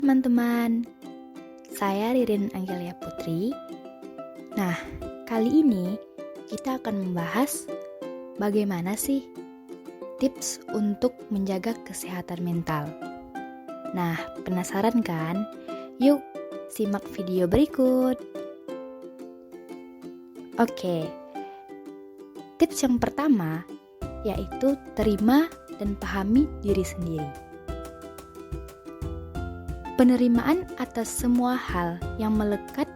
Teman-teman, saya Ririn Anggelia Putri. Nah, kali ini kita akan membahas bagaimana sih tips untuk menjaga kesehatan mental. Nah, penasaran kan? Yuk, simak video berikut. Oke, tips yang pertama yaitu terima dan pahami diri sendiri. Penerimaan atas semua hal yang melekat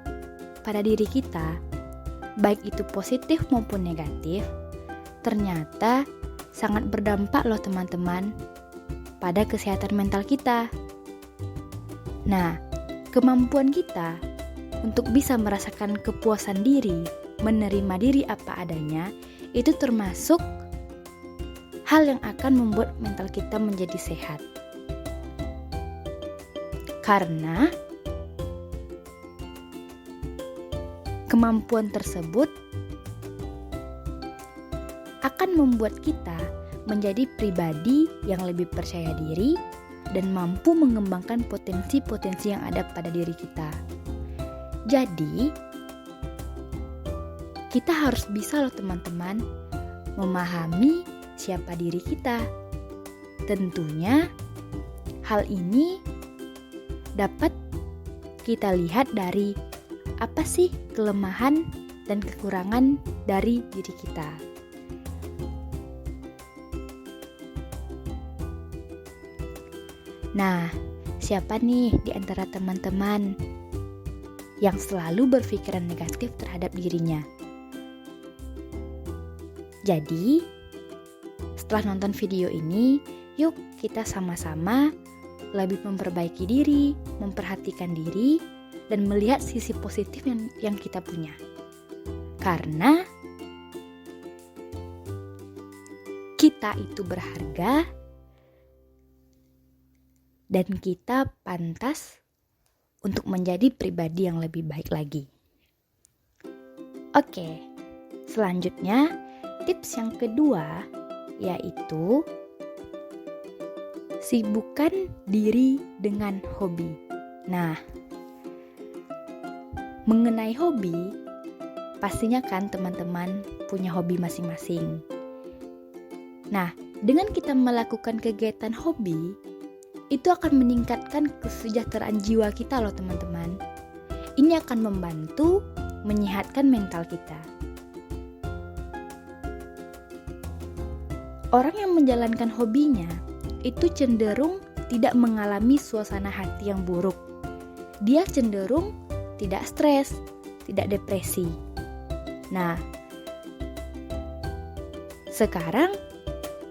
pada diri kita, baik itu positif maupun negatif, ternyata sangat berdampak loh teman-teman pada kesehatan mental kita. Nah, kemampuan kita untuk bisa merasakan kepuasan diri, menerima diri apa adanya, itu termasuk hal yang akan membuat mental kita menjadi sehat. Karena kemampuan tersebut akan membuat kita menjadi pribadi yang lebih percaya diri dan mampu mengembangkan potensi-potensi yang ada pada diri kita. Jadi, kita harus bisa loh teman-teman memahami siapa diri kita. Tentunya hal ini dapat kita lihat dari apa sih kelemahan dan kekurangan dari diri kita. Nah, siapa nih di antara teman-teman yang selalu berpikiran negatif terhadap dirinya? Jadi, setelah nonton video ini, yuk kita sama-sama lebih memperbaiki diri, memperhatikan diri, dan melihat sisi positif yang kita punya. Karena kita itu berharga dan kita pantas untuk menjadi pribadi yang lebih baik lagi. Oke, selanjutnya tips yang kedua yaitu sibukkan diri dengan hobi. Nah, mengenai hobi, pastinya kan teman-teman punya hobi masing-masing. Nah, dengan kita melakukan kegiatan hobi, itu akan meningkatkan kesejahteraan jiwa kita loh teman-teman. Ini akan membantu menyehatkan mental kita. Orang yang menjalankan hobinya itu cenderung tidak mengalami suasana hati yang buruk. Dia cenderung tidak stres, tidak depresi. Nah, sekarang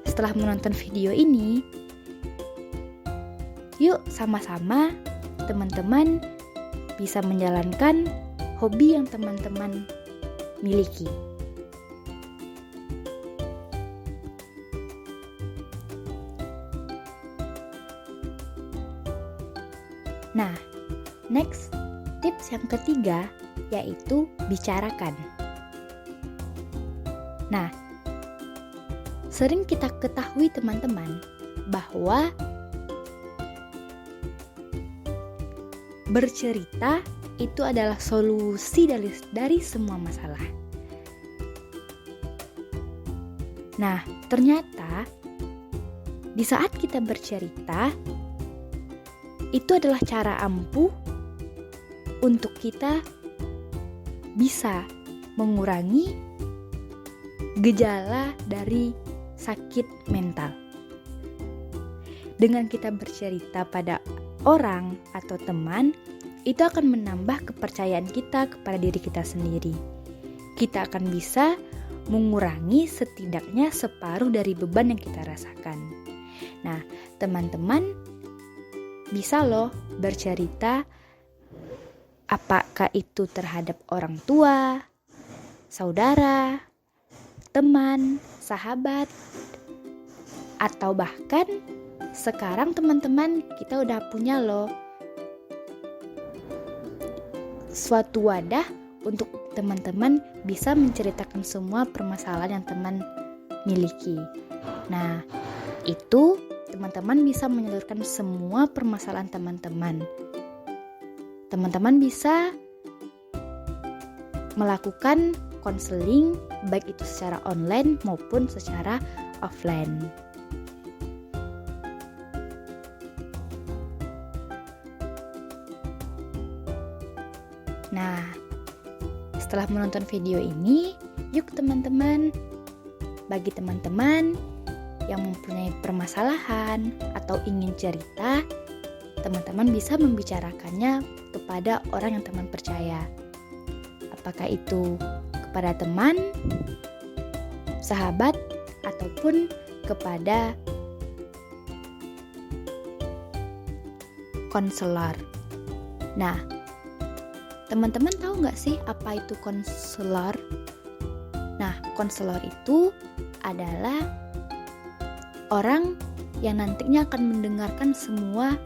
setelah menonton video ini, yuk sama-sama teman-teman bisa menjalankan hobi yang teman-teman miliki. Nah, next tips yang ketiga yaitu bicarakan. Nah, sering kita ketahui teman-teman bahwa bercerita itu adalah solusi dari semua masalah. Nah, ternyata di saat kita bercerita itu adalah cara ampuh untuk kita bisa mengurangi gejala dari sakit mental. Dengan kita bercerita pada orang atau teman, itu akan menambah kepercayaan kita kepada diri kita sendiri. Kita akan bisa mengurangi setidaknya separuh dari beban yang kita rasakan. Nah, teman-teman bisa loh bercerita, apakah itu terhadap orang tua, saudara, teman, sahabat, atau bahkan sekarang teman-teman kita udah punya loh suatu wadah untuk teman-teman bisa menceritakan semua permasalahan yang teman miliki. Nah, itu teman-teman bisa menyalurkan semua permasalahan teman-teman teman-teman bisa melakukan konseling baik itu secara online maupun secara offline. Nah, setelah menonton video ini, yuk teman-teman, bagi teman-teman yang mempunyai permasalahan atau ingin cerita, teman-teman bisa membicarakannya kepada orang yang teman percaya. Apakah itu kepada teman, sahabat, ataupun kepada konselor. Nah, teman-teman tahu nggak sih apa itu konselor? Nah, konselor itu adalah orang yang nantinya akan mendengarkan semua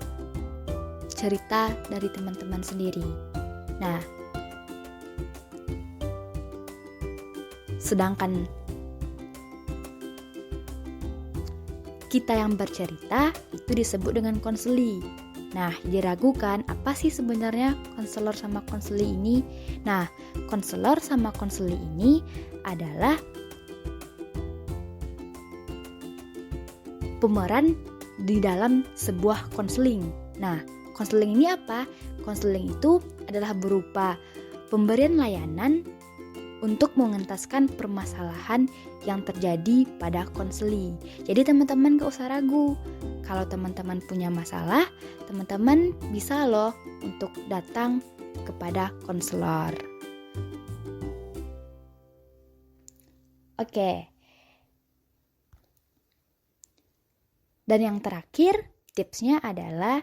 cerita dari teman-teman sendiri. Nah, sedangkan kita yang bercerita itu disebut dengan konseli. Nah, diragukan apa sih sebenarnya konselor sama konseli ini? Nah, konselor sama konseli ini adalah pemeran di dalam sebuah konseling. Nah, konseling ini apa? Konseling itu adalah berupa pemberian layanan untuk mengentaskan permasalahan yang terjadi pada konseli. Jadi teman-teman gak usah ragu. Kalau teman-teman punya masalah, teman-teman bisa loh untuk datang kepada konselor. Oke. Dan yang terakhir, tipsnya adalah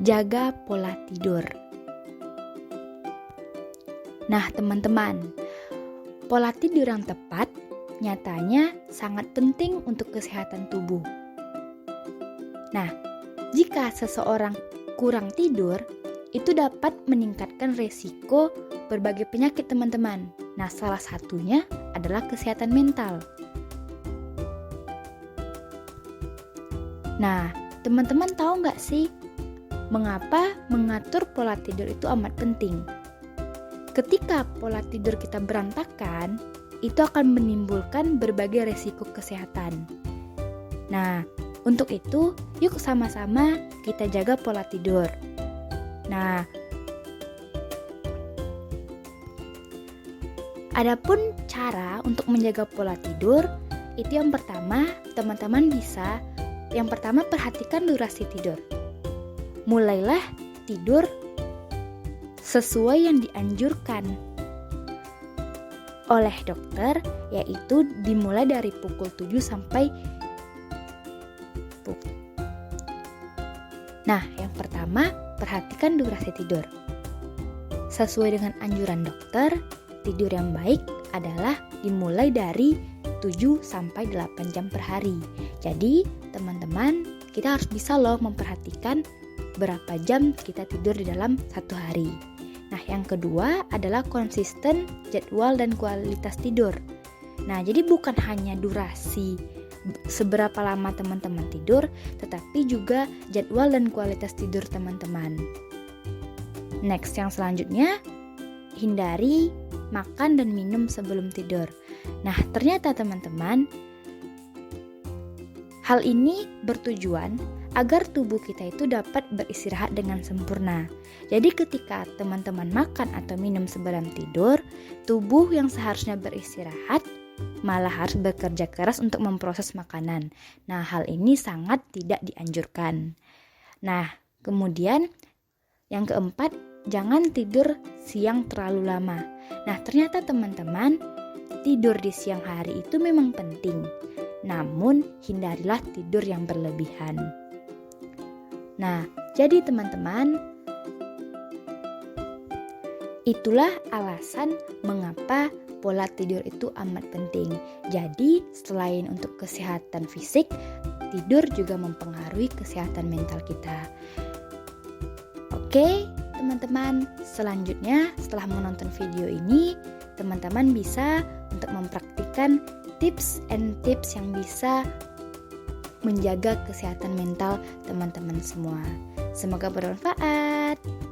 jaga pola tidur. Nah, teman-teman, pola tidur yang tepat nyatanya sangat penting untuk kesehatan tubuh. Nah, jika seseorang kurang tidur, itu dapat meningkatkan resiko berbagai penyakit, teman-teman. Nah, salah satunya adalah kesehatan mental. Nah, teman-teman tahu nggak sih mengapa mengatur pola tidur itu amat penting? Ketika pola tidur kita berantakan, itu akan menimbulkan berbagai resiko kesehatan. Nah, untuk itu, yuk sama-sama kita jaga pola tidur. Nah, adapun cara untuk menjaga pola tidur, itu yang pertama, teman-teman bisa, yang pertama perhatikan durasi tidur. Mulailah tidur sesuai yang dianjurkan oleh dokter, yaitu dimulai dari pukul 7 sampai Nah, yang pertama, perhatikan durasi tidur. Sesuai dengan anjuran dokter, tidur yang baik adalah dimulai dari 7 sampai 8 jam per hari. Jadi, teman-teman, kita harus bisa loh memperhatikan berapa jam kita tidur di dalam satu hari. Nah, yang kedua adalah konsisten jadwal dan kualitas tidur. Nah, jadi bukan hanya durasi seberapa lama teman-teman tidur, tetapi juga jadwal dan kualitas tidur teman-teman. Next, yang selanjutnya, hindari makan dan minum sebelum tidur. Nah, ternyata teman-teman, hal ini bertujuan agar tubuh kita itu dapat beristirahat dengan sempurna. Jadi ketika teman-teman makan atau minum sebelum tidur, tubuh yang seharusnya beristirahat malah harus bekerja keras untuk memproses makanan. Nah, hal ini sangat tidak dianjurkan. Nah, kemudian yang keempat, jangan tidur siang terlalu lama. Nah, ternyata teman-teman, tidur di siang hari itu memang penting. Namun, hindarilah tidur yang berlebihan. Nah, jadi teman-teman, itulah alasan mengapa pola tidur itu amat penting. Jadi, selain untuk kesehatan fisik, tidur juga mempengaruhi kesehatan mental kita. Oke, teman-teman, selanjutnya setelah menonton video ini, teman-teman bisa untuk mempraktikkan tips and tips yang bisa menjaga kesehatan mental teman-teman semua. Semoga bermanfaat.